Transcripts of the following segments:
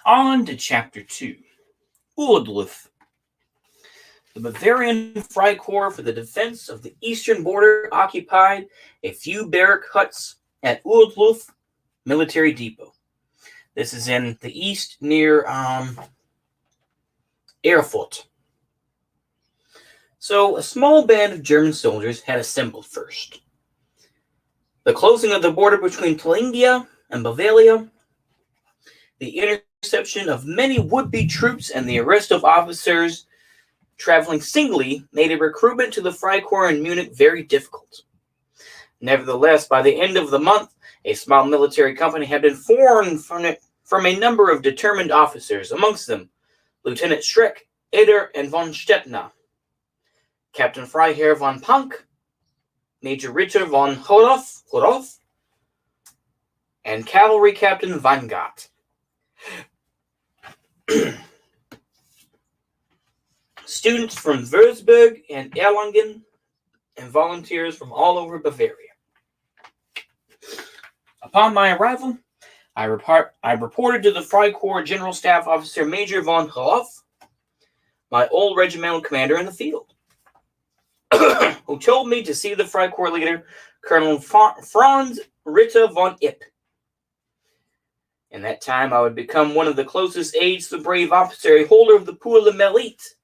On to Chapter 2. Uldluth. The Bavarian Freikorps for the defense of the eastern border occupied a few barrack huts at Uldluth military depot. This is in the east near Erfurt. So a small band of German soldiers had assembled first. The closing of the border between Thuringia and Bavaria, the interception of many would-be troops, and the arrest of officers traveling singly made a recruitment to the Freikorps in Munich very difficult. Nevertheless, by the end of the month, a small military company had been formed from a number of determined officers, amongst them Lieutenant Schreck, Eder, and von Stettner, Captain Freiherr von Pank, Major Ritter von Horoth, and Cavalry Captain Weingart. Students from Würzburg and Erlangen, and volunteers from all over Bavaria. Upon my arrival, I reported to the Freikorps General Staff Officer Major von Horoth, my old regimental commander in the field, who told me to see the Freikorps leader, Colonel Franz Ritter von Ipp. In that time, I would become one of the closest aides to the brave officer, a holder of the Pour le Mérite,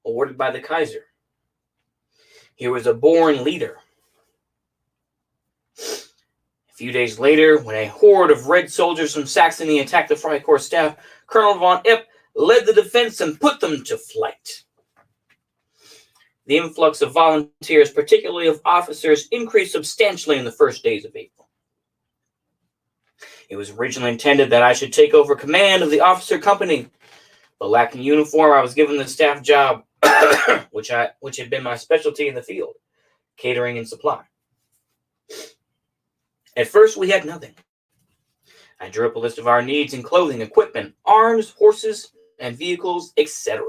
awarded by the Kaiser. He was a born leader. A few days later, when a horde of red soldiers from Saxony attacked the Freikorps staff, Colonel von Ipp led the defense and put them to flight. The influx of volunteers, particularly of officers, increased substantially in the first days of April. It was originally intended that I should take over command of the officer company, but lacking uniform, I was given the staff job, which had been my specialty in the field, catering and supply. At first, we had nothing. I drew up a list of our needs in clothing, equipment, arms, horses, and vehicles, etc.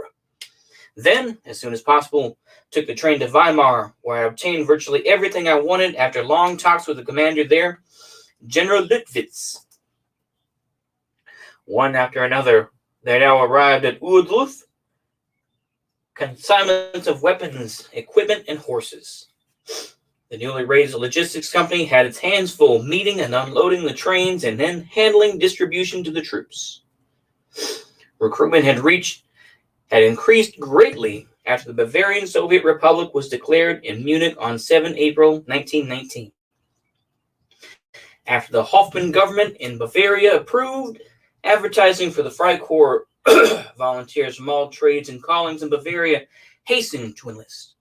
Then, as soon as possible, took the train to Weimar, where I obtained virtually everything I wanted after long talks with the commander there, General Lüttwitz. One after another, there now arrived at Uldluth consignments of weapons, equipment, and horses. The newly raised logistics company had its hands full meeting and unloading the trains and then handling distribution to the troops. Recruitment had increased greatly after the Bavarian Soviet Republic was declared in Munich on 7 April 1919. After the Hoffmann government in Bavaria approved advertising for the Freikorps, volunteers from all trades and callings in Bavaria hastened to enlist.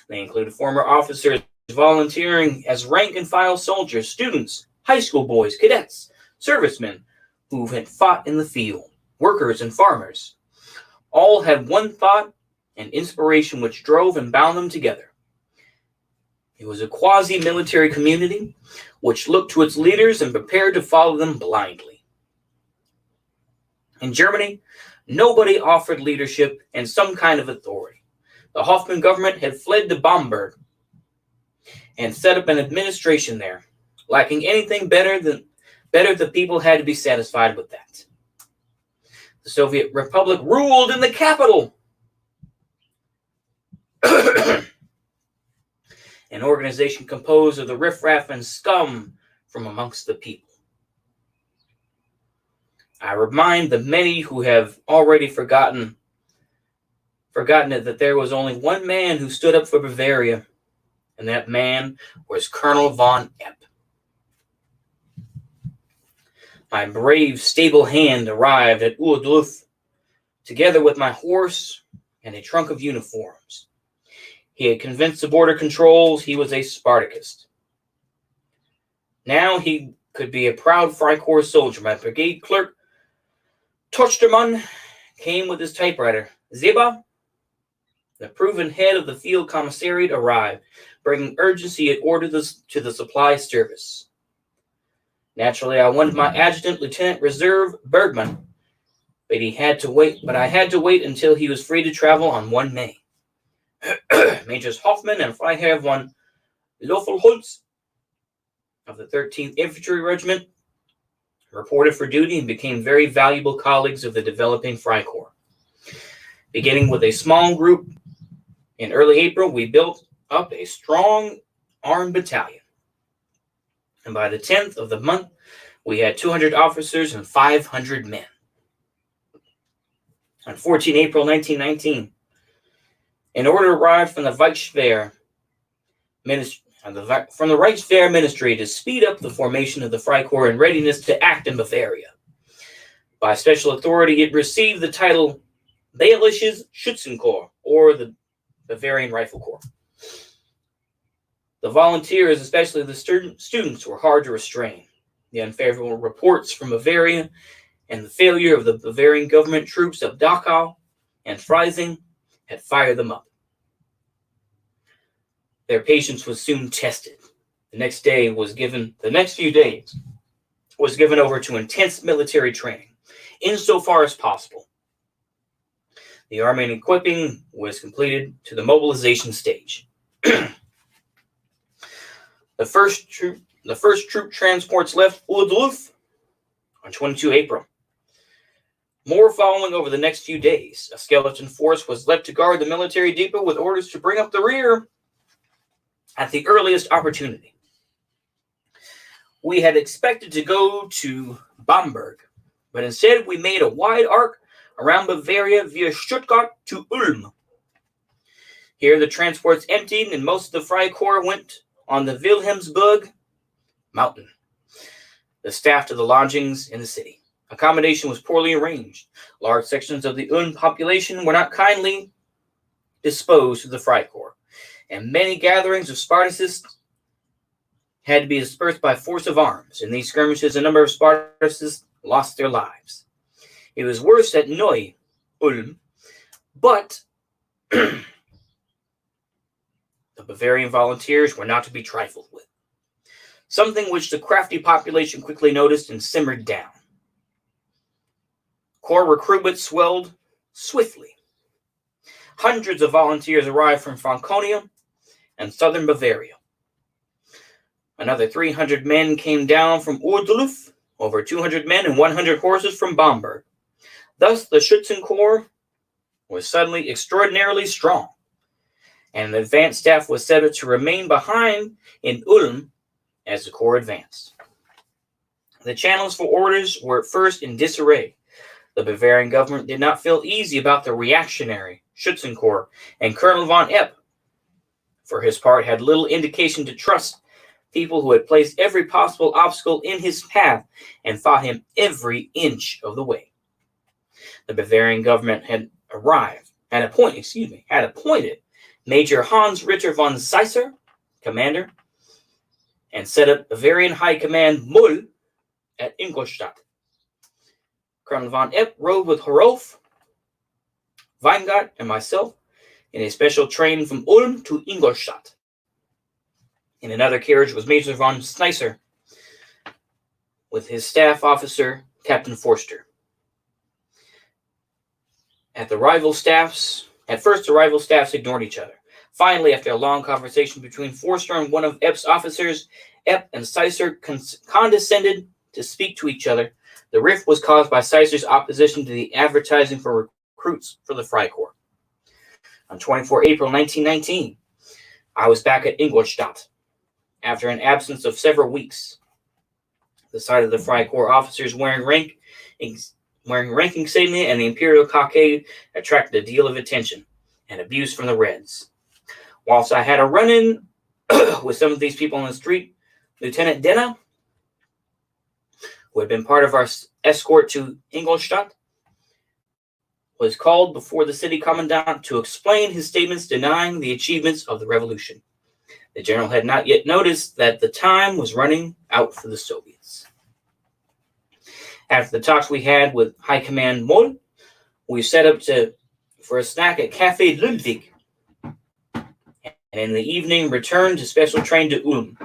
They included former officers volunteering as rank-and-file soldiers, students, high school boys, cadets, servicemen who had fought in the field, workers and farmers. All had one thought and inspiration which drove and bound them together. It was a quasi-military community which looked to its leaders and prepared to follow them blindly. In Germany, nobody offered leadership and some kind of authority. The Hoffmann government had fled to Bamberg and set up an administration there. Lacking anything better, the people had to be satisfied with that. The Soviet Republic ruled in the capital. An organization composed of the riffraff and scum from amongst the people. I remind the many who have already forgotten it that there was only one man who stood up for Bavaria, and that man was Colonel von Epp. My brave stable hand arrived at Uldluth, together with my horse and a trunk of uniforms. He had convinced the border controls he was a Spartacist. Now he could be a proud Freikorps soldier. My brigade clerk, Tochtermann, came with his typewriter. Zeba, the proven head of the field commissariat, arrived, bringing urgency and order to the supply service. Naturally, I wanted my adjutant, Lieutenant Reserve Bergman, but I had to wait until he was free to travel on 1 May. Majors Hoffmann and Freiherr von Löffelholz of the 13th Infantry Regiment, reported for duty and became very valuable colleagues of the developing Freikorps. Beginning with a small group in early April, we built up a strong armed battalion. And by the 10th of the month, we had 200 officers and 500 men. On 14 April 1919, an order arrived from the Reichswehr Ministry to speed up the formation of the Freikorps in readiness to act in Bavaria. By special authority, it received the title Bayerisches Schützenkorps, or the Bavarian Rifle Corps. The volunteers, especially the students, were hard to restrain. The unfavorable reports from Bavaria and the failure of the Bavarian government troops of Dachau and Freising had fired them up. Their patience was soon tested. The next few days was given over to intense military training, insofar as possible. The arming and equipping was completed to the mobilization stage. The first troop transports left Oberndorf on 22 April. More following over the next few days. A skeleton force was left to guard the military depot with orders to bring up the rear at the earliest opportunity. We had expected to go to Bamberg, but instead we made a wide arc around Bavaria via Stuttgart to Ulm. Here the transports emptied and most of the Freikorps went on the Wilhelmsburg mountain, the staff to the lodgings in the city. Accommodation was poorly arranged. Large sections of the Ulm population were not kindly disposed to the Freikorps, and many gatherings of Spartacists had to be dispersed by force of arms. In these skirmishes, a number of Spartacists lost their lives. It was worse at Neu-Ulm, but the Bavarian volunteers were not to be trifled with, something which the crafty population quickly noticed and simmered down. Corps recruitment swelled swiftly. Hundreds of volunteers arrived from Franconia and southern Bavaria. Another 300 men came down from Oberndorf, over 200 men and 100 horses from Bamberg. Thus, the Schützenkorps was suddenly extraordinarily strong, and an advance staff was set up to remain behind in Ulm as the corps advanced. The channels for orders were at first in disarray. The Bavarian government did not feel easy about the reactionary Schützenkorps, and Colonel von Epp, for his part, had little indication to trust people who had placed every possible obstacle in his path and fought him every inch of the way. The Bavarian government had appointed Major Hans Ritter von Seisser, commander, and set up Bavarian High Command Mull at Ingolstadt. Colonel von Epp rode with Horoff, Weingart, and myself in a special train from Ulm to Ingolstadt. In another carriage was Major von Seisser with his staff officer, Captain Forster. At first, the rival staffs ignored each other. Finally, after a long conversation between Forster and one of Epp's officers, Epp and Seisser condescended to speak to each other. The rift was caused by Seisser's opposition to the advertising for recruits for the Freikorps. On 24 April 1919, I was back at Ingolstadt. After an absence of several weeks, the sight of the Freikorps officers wearing rank insignia and the imperial cockade attracted a deal of attention and abuse from the Reds. Whilst I had a run-in with some of these people on the street, Lieutenant Denner, who had been part of our escort to Ingolstadt, was called before the city commandant to explain his statements denying the achievements of the revolution. The general had not yet noticed that the time was running out for the Soviets. After the talks we had with High Command Moll, we set up for a snack at Café Ludwig, and in the evening returned to special train to Ulm.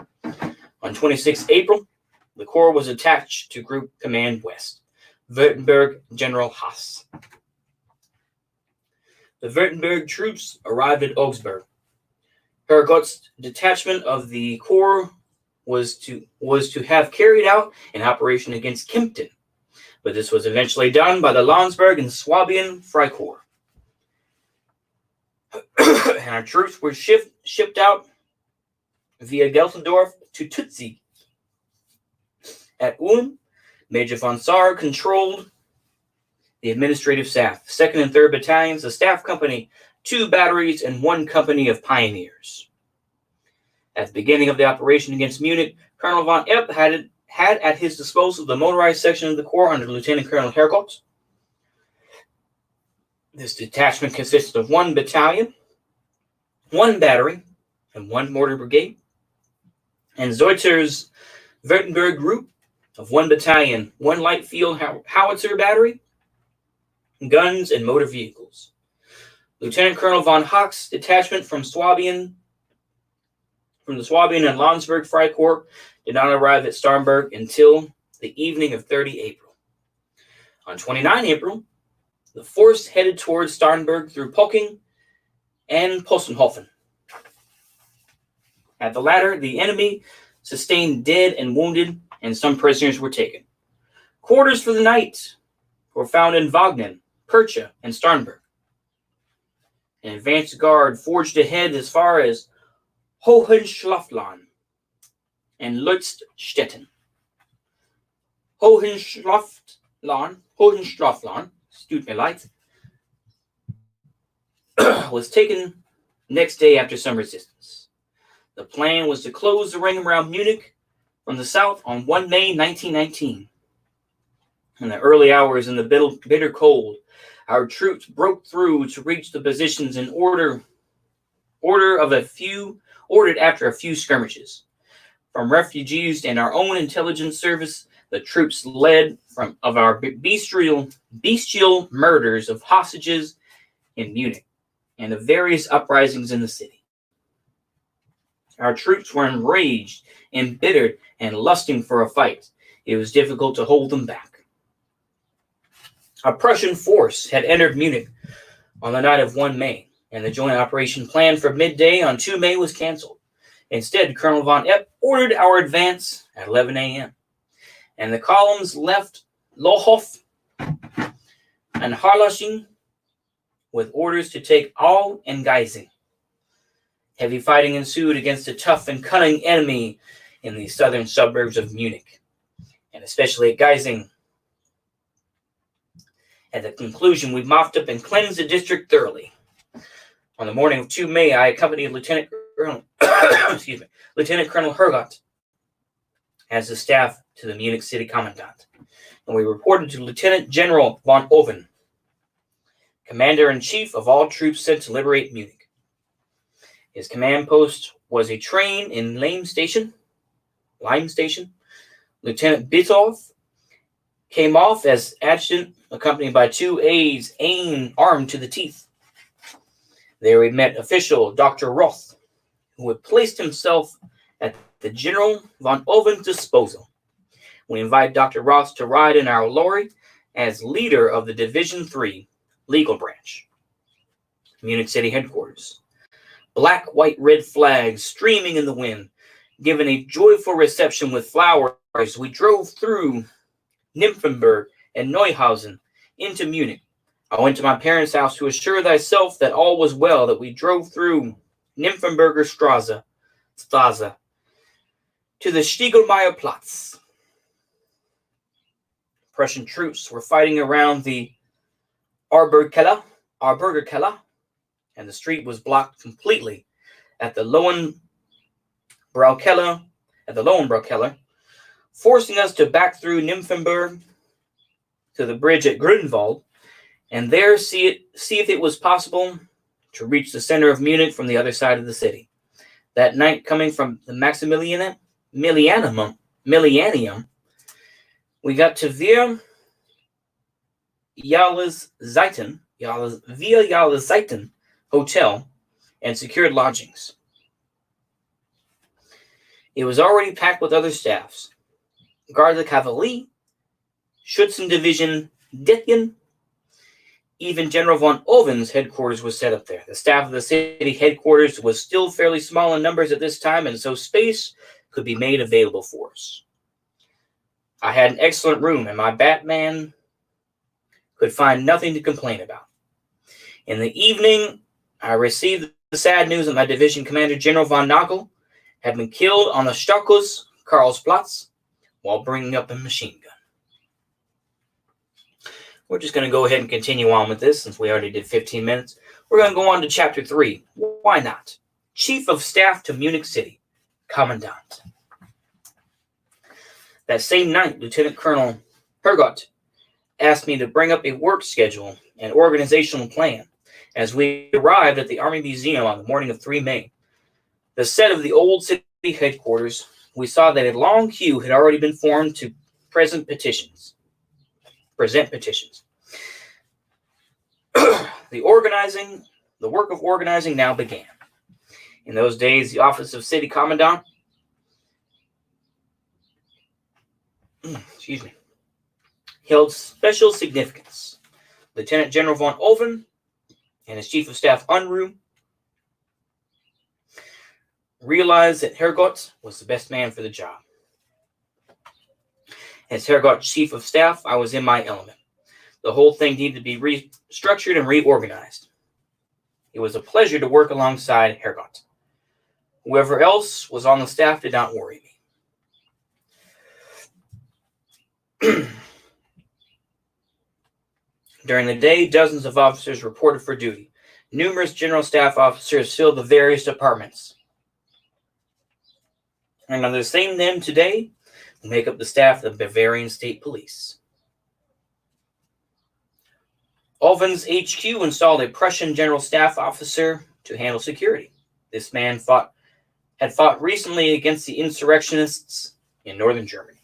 On 26 April, the corps was attached to Group Command West, Württemberg General Haas. The Württemberg troops arrived at Augsburg. Herrgott's detachment of the corps was to have carried out an operation against Kempten, but this was eventually done by the Landsberg and Swabian Freikorps. And our troops were shipped out via Geltendorf to Tutsi. At Ulm, Major von Saar controlled the administrative staff, 2nd and 3rd Battalions, the staff company, 2 batteries, and 1 company of pioneers. At the beginning of the operation against Munich, Colonel von Epp had at his disposal the motorized section of the Corps under Lieutenant Colonel Hergott. This detachment consisted of 1 battalion, 1 battery, and 1 mortar brigade, and Zeuter's Württemberg group of 1 battalion, 1 light field howitzer battery, guns, and motor vehicles. Lieutenant Colonel von Hoch's detachment from the Swabian and Landsberg Freikorps did not arrive at Starnberg until the evening of 30 April. On 29 April, the force headed towards Starnberg through Pocking and Possenhofen. At the latter, the enemy sustained dead and wounded, and some prisoners were taken. Quarters for the night were found in Wagnen, Percha, and Starnberg. An advanced guard forged ahead as far as Hohenschlaflan and Leutstetten. Hohenschlaflan, tut mir leid, was taken next day after some resistance. The plan was to close the ring around Munich from the south on 1 May 1919. In the early hours in the bitter cold, our troops broke through to reach the positions in ordered after a few skirmishes. From refugees and our own intelligence service, the troops led of our bestial murders of hostages in Munich and of various uprisings in the city. Our troops were enraged, embittered, and lusting for a fight. It was difficult to hold them back. A Prussian force had entered Munich on the night of 1 May, and the joint operation planned for midday on 2 May was canceled. Instead, Colonel von Epp ordered our advance at 11 a.m., and the columns left Lohof and Harlaching with orders to take Aue and Geising. Heavy fighting ensued against a tough and cunning enemy in the southern suburbs of Munich, and especially at Geising. At the conclusion, we mopped up and cleansed the district thoroughly. On the morning of 2 May, I accompanied Lieutenant Colonel Hergott as the staff to the Munich city commandant, and we reported to Lieutenant General von Oven, commander-in-chief of all troops sent to liberate Munich. His command post was a train in Lime Station. Lieutenant Bitov came off as adjutant, accompanied by 2 aides armed to the teeth. There we met official Dr. Roth, who had placed himself at the General von Oven's disposal. We invited Dr. Roth to ride in our lorry as leader of the Division 3 legal branch, Munich City headquarters. Black, white, red flags streaming in the wind, given a joyful reception with flowers, we drove through Nymphenburg and Neuhausen into Munich. I went to my parents' house to assure thyself that all was well, that we drove through Nymphenburger Straße to the Stiegelmeier Platz. Prussian troops were fighting around the Arbergerkeller, and the street was blocked completely at the Lohenbraukeller, forcing us to back through Nymphenburg to the bridge at Grunwald, and there see if it was possible to reach the center of Munich from the other side of the city. That night, coming from the Maximilianum, we got to Via Jahreszeiten Hotel and secured lodgings. It was already packed with other staffs. Garde Cavalerie, Schützendivision Dettchen, even General von Oven's headquarters was set up there. The staff of the city headquarters was still fairly small in numbers at this time, and so space could be made available for us. I had an excellent room, and my Batman could find nothing to complain about. In the evening, I received the sad news that my division commander, General von Nagel, had been killed on the Stockhaus Karlsplatz while bringing up a machine gun. We're just going to go ahead and continue on with this since we already did 15 minutes. We're going to go on to Chapter 3. Why not? Chief of Staff to Munich City, Commandant. That same night, Lieutenant Colonel Hergott asked me to bring up a work schedule and organizational plan as we arrived at the Army Museum on the morning of 3 May. The set of the old city headquarters, we saw that a long queue had already been formed to present petitions. The work of organizing now began. In those days, the office of city commandant held special significance. Lieutenant General von Oven and his chief of staff Unruh realized that Hergott was the best man for the job. As Hergott's chief of staff, I was in my element. The whole thing needed to be restructured and reorganized. It was a pleasure to work alongside Hergott. Whoever else was on the staff did not worry me. During the day, dozens of officers reported for duty. Numerous general staff officers filled the various departments. And under the same name today, will make up the staff of the Bavarian State Police. Oven's HQ installed a Prussian general staff officer to handle security. This man had fought recently against the insurrectionists in northern Germany.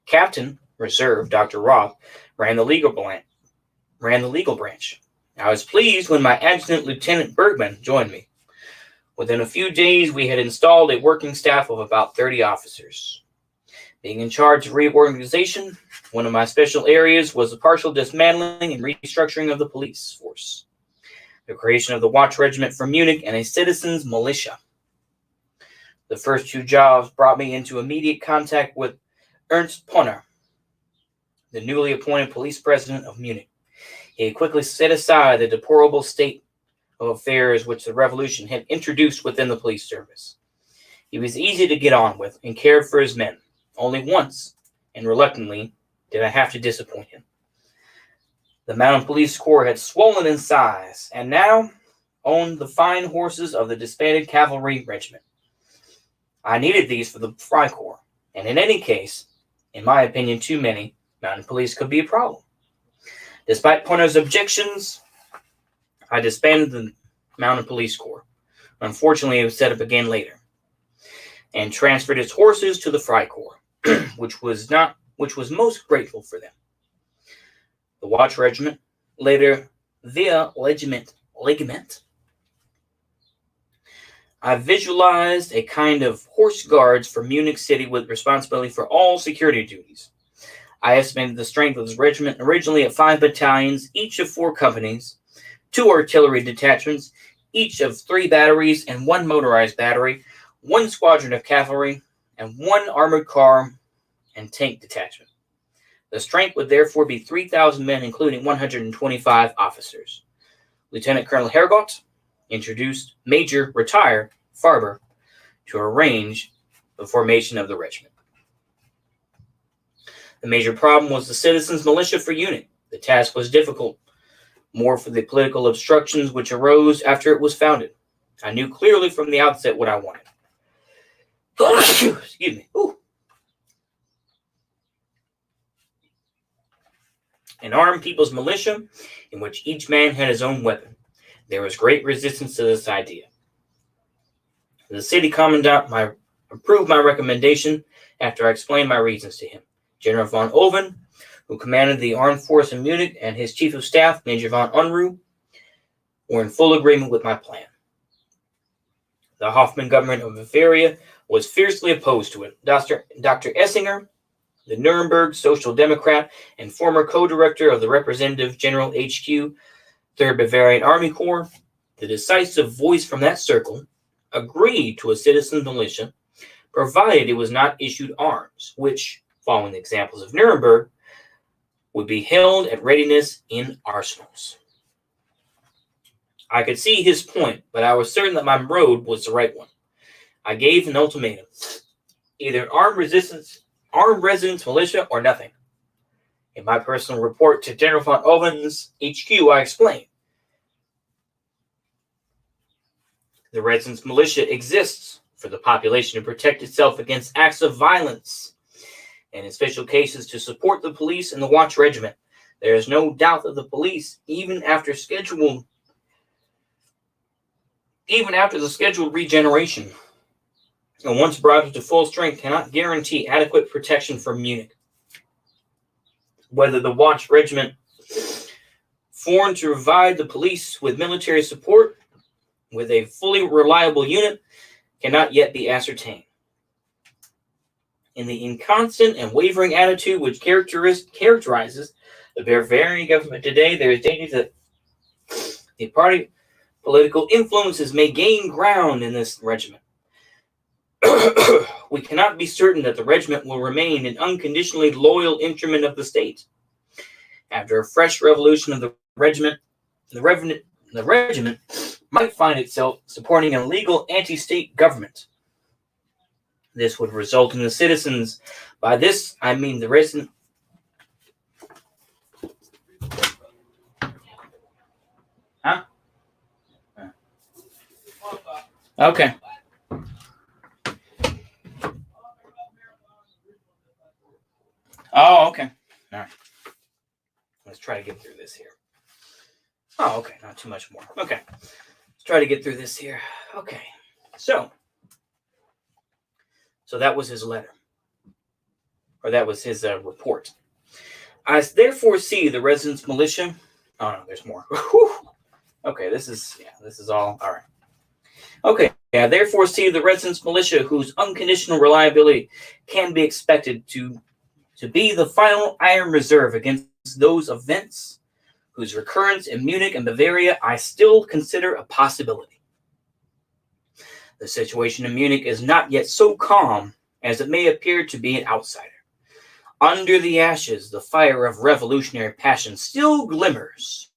Captain Reserve Dr. Roth ran the legal branch. I was pleased when my adjutant Lieutenant Bergman joined me. Within a few days, we had installed a working staff of about 30 officers. Being in charge of reorganization, one of my special areas was the partial dismantling and restructuring of the police force, the creation of the Watch Regiment for Munich, and a citizens' militia. The first 2 jobs brought me into immediate contact with Ernst Rohm, the newly appointed police president of Munich. He quickly set aside the deplorable state of affairs which the revolution had introduced within the police service. He was easy to get on with and cared for his men. Only once, and reluctantly, did I have to disappoint him. The Mounted Police Corps had swollen in size and now owned the fine horses of the disbanded cavalry regiment. I needed these for the Freikorps, and in any case, in my opinion, too many, mounted police could be a problem. Despite Poner's objections, I disbanded the Mounted Police Corps. Unfortunately, it was set up again later, and transferred its horses to the Freikorps, which was most grateful for them. The Watch Regiment, later Via Regiment, I visualized a kind of horse guards for Munich City with responsibility for all security duties. I estimated the strength of this regiment originally at 5 battalions, each of 4 companies, 2 artillery detachments, each of 3 batteries and 1 motorized battery, 1 squadron of cavalry, and 1 armored car and tank detachment. The strength would therefore be 3,000 men, including 125 officers. Lieutenant Colonel Hergott introduced Major Retired Farber to arrange the formation of the regiment. The major problem was the citizens' militia for unit. The task was difficult, more for the political obstructions which arose after it was founded. I knew clearly from the outset what I wanted. Excuse me. Ooh. An armed people's militia in which each man had his own weapon. There was great resistance to this idea. The city commandant approved my recommendation after I explained my reasons to him. General von Oven, who commanded the armed force in Munich, and his chief of staff, Major von Unruh, were in full agreement with my plan. The Hoffmann government of Bavaria was fiercely opposed to it. Dr. Essinger, the Nuremberg Social Democrat and former co-director of the Representative General HQ, 3rd Bavarian Army Corps, the decisive voice from that circle, agreed to a citizen militia, provided it was not issued arms, which, following the examples of Nuremberg, would be held at readiness in arsenals. I could see his point, but I was certain that my road was the right one. I gave an ultimatum: either armed residence militia, or nothing. In my personal report to General von Oven's HQ, I explained: the residence militia exists for the population to protect itself against acts of violence, and in special cases to support the police and the watch regiment. There is no doubt that the police, even after the scheduled regeneration, and once brought to full strength, cannot guarantee adequate protection from Munich. Whether the watch regiment formed to provide the police with military support with a fully reliable unit cannot yet be ascertained. In the inconstant and wavering attitude which characterizes the Bavarian government today, there is danger that the party political influences may gain ground in this regiment. We cannot be certain that the regiment will remain an unconditionally loyal instrument of the state. After a fresh revolution of the regiment might find itself supporting a legal anti-state government. This would result in the citizens, by this I mean the resident. Huh? Okay. Oh, okay. All right. Let's try to get through this here. Oh, okay. Not too much more. Okay. Let's try to get through this here. Okay. So that was his letter. Or that was his report. I therefore see the residence militia. Oh, no, there's more. Okay, this is all right. Okay, I therefore see the residence militia whose unconditional reliability can be expected to be the final iron reserve against those events whose recurrence in Munich and Bavaria I still consider a possibility. The situation in Munich is not yet so calm as it may appear to be an outsider. Under the ashes, the fire of revolutionary passion still glimmers.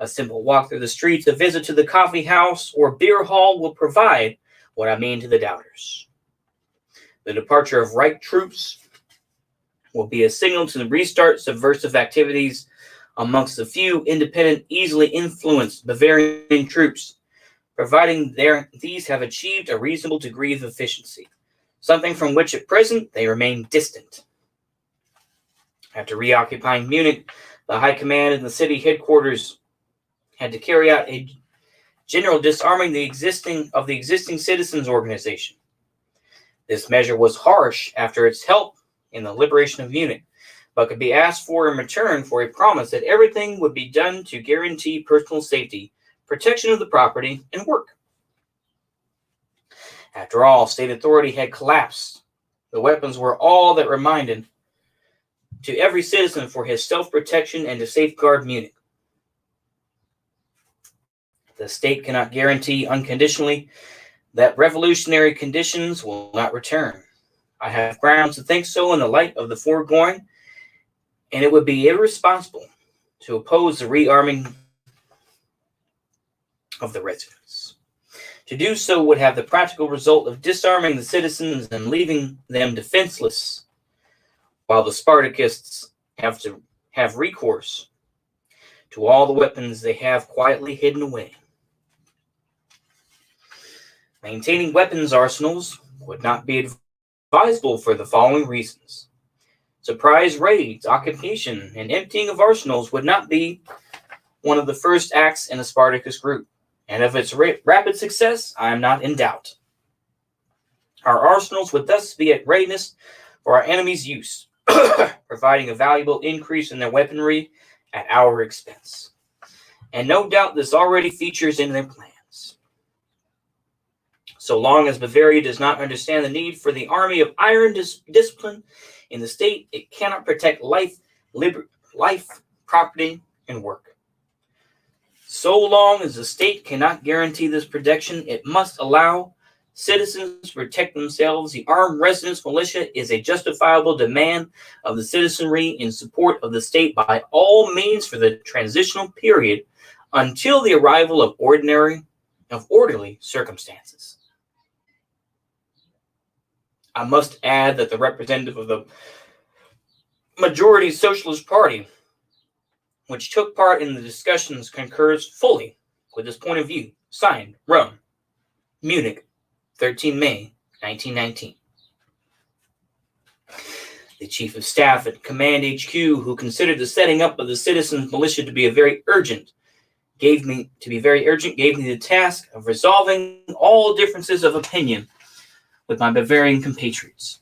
A simple walk through the streets, a visit to the coffee house or beer hall will provide what I mean to the doubters. The departure of Reich troops will be a signal to restart subversive activities amongst the few independent, easily influenced Bavarian troops, providing these have achieved a reasonable degree of efficiency, something from which at present they remain distant. After reoccupying Munich, the High Command and the city headquarters had to carry out a general disarming of the existing citizens' organization. This measure was harsh after its help in the liberation of Munich, but could be asked for in return for a promise that everything would be done to guarantee personal safety, protection of the property, and work. After all, state authority had collapsed. The weapons were all that reminded to every citizen for his self-protection and to safeguard Munich. The state cannot guarantee unconditionally that revolutionary conditions will not return. I have grounds to think so in the light of the foregoing, and it would be irresponsible to oppose the rearming of the residents. To do so would have the practical result of disarming the citizens and leaving them defenseless, while the Spartakists have to have recourse to all the weapons they have quietly hidden away. Maintaining weapons arsenals would not be advisable for the following reasons. Surprise raids, occupation, and emptying of arsenals would not be one of the first acts in a Spartacus group, and of its rapid success, I am not in doubt. Our arsenals would thus be at readiness for our enemy's use, providing a valuable increase in their weaponry at our expense. And no doubt this already features in their plans. So long as Bavaria does not understand the need for the army of iron discipline in the state, it cannot protect life, property, and work. So long as the state cannot guarantee this protection, it must allow citizens to protect themselves. The armed residence militia is a justifiable demand of the citizenry in support of the state by all means for the transitional period until the arrival of orderly circumstances. I must add that the representative of the majority Socialist Party, which took part in the discussions, concurs fully with this point of view. Signed, Rome, Munich, 13 May 1919. The Chief of Staff at Command HQ, who considered the setting up of the citizens' militia to be very urgent, gave me the task of resolving all differences of opinion with my Bavarian compatriots.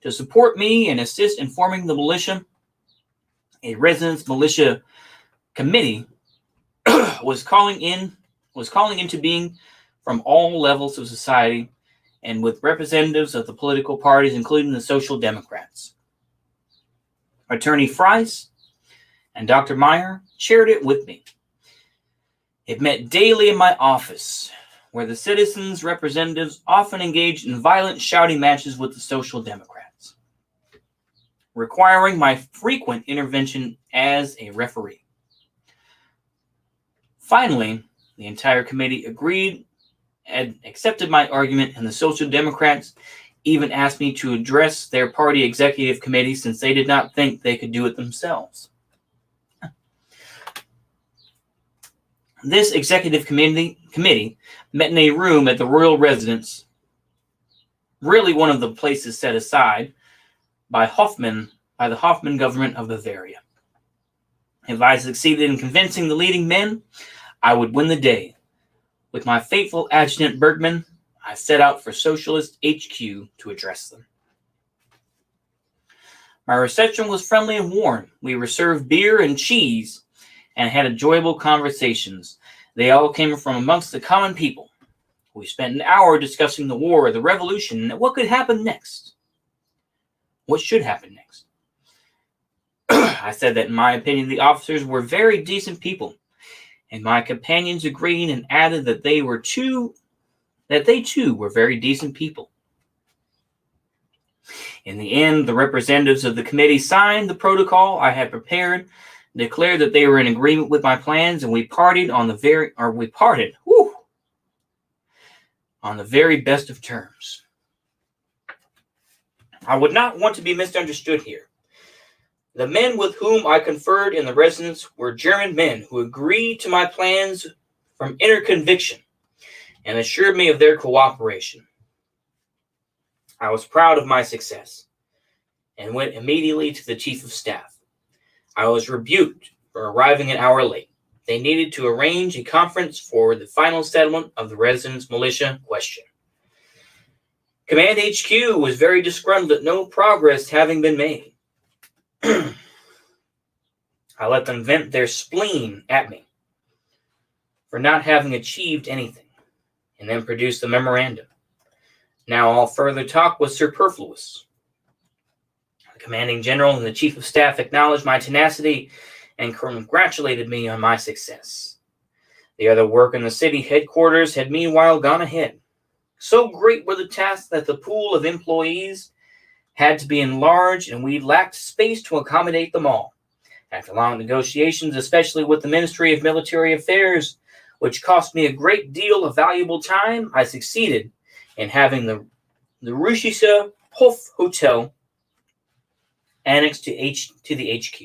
To support me and assist in forming the militia, a residence militia committee was calling into being from all levels of society and with representatives of the political parties, including the Social Democrats. Attorney Fries and Dr. Meyer chaired it with me. It met daily in my office, where the citizens' representatives often engaged in violent shouting matches with the Social Democrats, requiring my frequent intervention as a referee. Finally, the entire committee agreed and accepted my argument, and the Social Democrats even asked me to address their party executive committee since they did not think they could do it themselves. This executive committee met in a room at the royal residence, really one of the places set aside by the Hoffman government of Bavaria. If I succeeded in convincing the leading men, I would win the day. With my faithful adjutant Bergman, I set out for Socialist HQ to address them. My reception was friendly and warm. We were served beer and cheese and had enjoyable conversations. They all came from amongst the common people. We spent an hour discussing the war, the revolution, and what could happen next. What should happen next? I said that in my opinion the officers were very decent people, and my companions agreed and added that they too were very decent people. In the end, the representatives of the committee signed the protocol I had prepared, declared that they were in agreement with my plans, and we parted on the very best of terms. I would not want to be misunderstood here. The men with whom I conferred in the residence were German men who agreed to my plans from inner conviction and assured me of their cooperation. I was proud of my success and went immediately to the Chief of Staff. I was rebuked for arriving an hour late. They needed to arrange a conference for the final settlement of the residence militia question. Command HQ was very disgruntled at no progress having been made. I let them vent their spleen at me for not having achieved anything, and then produced the memorandum. Now all further talk was superfluous. The commanding general and the chief of staff acknowledged my tenacity and congratulated me on my success. The other work in the city headquarters had meanwhile gone ahead. So great were the tasks that the pool of employees had to be enlarged, and we lacked space to accommodate them all. After long negotiations, especially with the Ministry of Military Affairs, which cost me a great deal of valuable time, I succeeded in having the Russische Hof Hotel annexed to the HQ.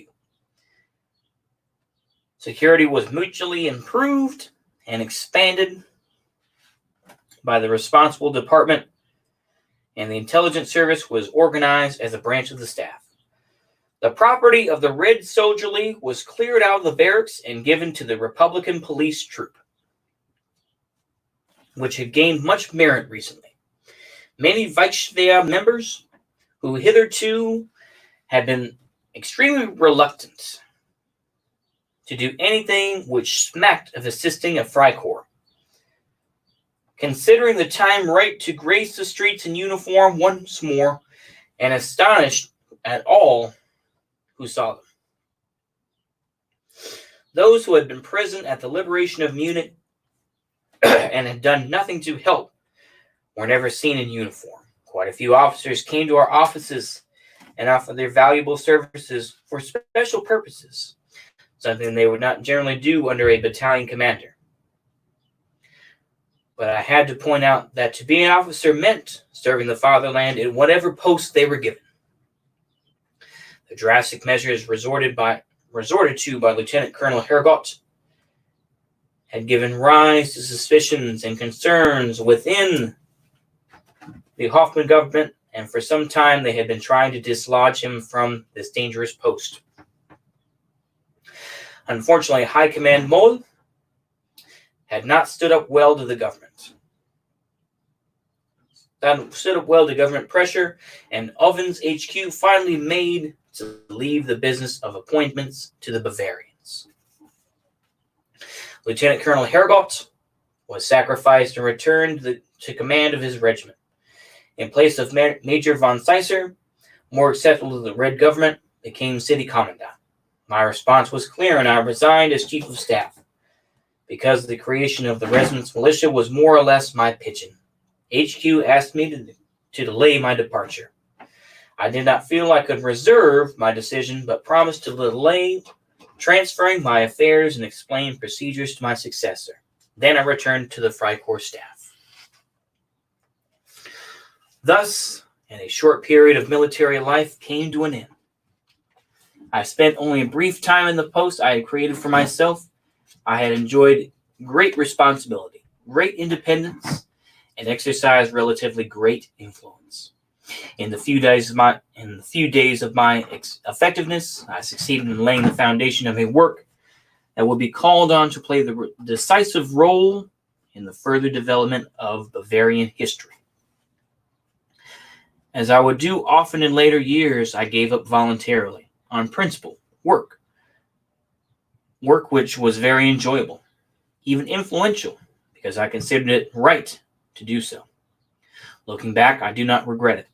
Security was mutually improved and expanded by the responsible department, and the intelligence service was organized as a branch of the staff. The property of the Red Soldier League was cleared out of the barracks and given to the Republican police troop, which had gained much merit recently. Many Reichswehr members, who hitherto had been extremely reluctant to do anything which smacked of assisting a Freikorps, considering the time ripe to grace the streets in uniform once more, and astonished at all who saw them. Those who had been present at the liberation of Munich and had done nothing to help were never seen in uniform. Quite a few officers came to our offices and offered their valuable services for special purposes, something they would not generally do under a battalion commander. But I had to point out that to be an officer meant serving the fatherland in whatever post they were given. The drastic measures resorted to by Lieutenant Colonel Hergot had given rise to suspicions and concerns within the Hoffman government, and for some time they had been trying to dislodge him from this dangerous post. Unfortunately, High Command Moll had not stood up well to the government. That stood up well to government pressure, and Ovens HQ finally made to leave the business of appointments to the Bavarians. Lieutenant Colonel Hergot was sacrificed and returned to command of his regiment. In place of Major von Seisser, more acceptable to the Red government, became city commandant. My response was clear, and I resigned as chief of staff, because the creation of the residence militia was more or less my pitching. HQ asked me to delay my departure. I did not feel I could reserve my decision, but promised to delay transferring my affairs and explain procedures to my successor. Then I returned to the Freikorps staff. Thus, and a short period of military life came to an end. I spent only a brief time in the post I had created for myself. I had enjoyed great responsibility, great independence, and exercised relatively great influence. In the few days of my effectiveness, I succeeded in laying the foundation of a work that would be called on to play the decisive role in the further development of Bavarian history. As I would do often in later years, I gave up voluntarily, on principle, work which was very enjoyable, even influential, because I considered it right to do so. Looking back, I do not regret it.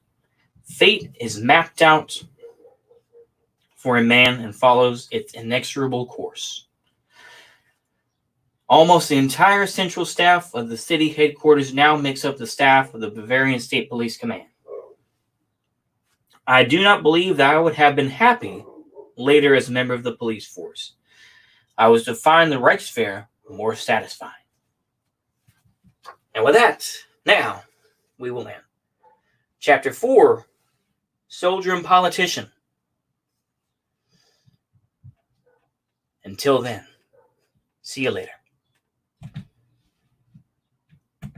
Fate is mapped out for a man and follows its inexorable course. Almost the entire central staff of the city headquarters now makes up the staff of the Bavarian State Police Command. I do not believe that I would have been happy later as a member of the police force. I was to find the Reichswehr more satisfying. And with that, now we will end. Chapter 4, Soldier and Politician. Until then, see you later.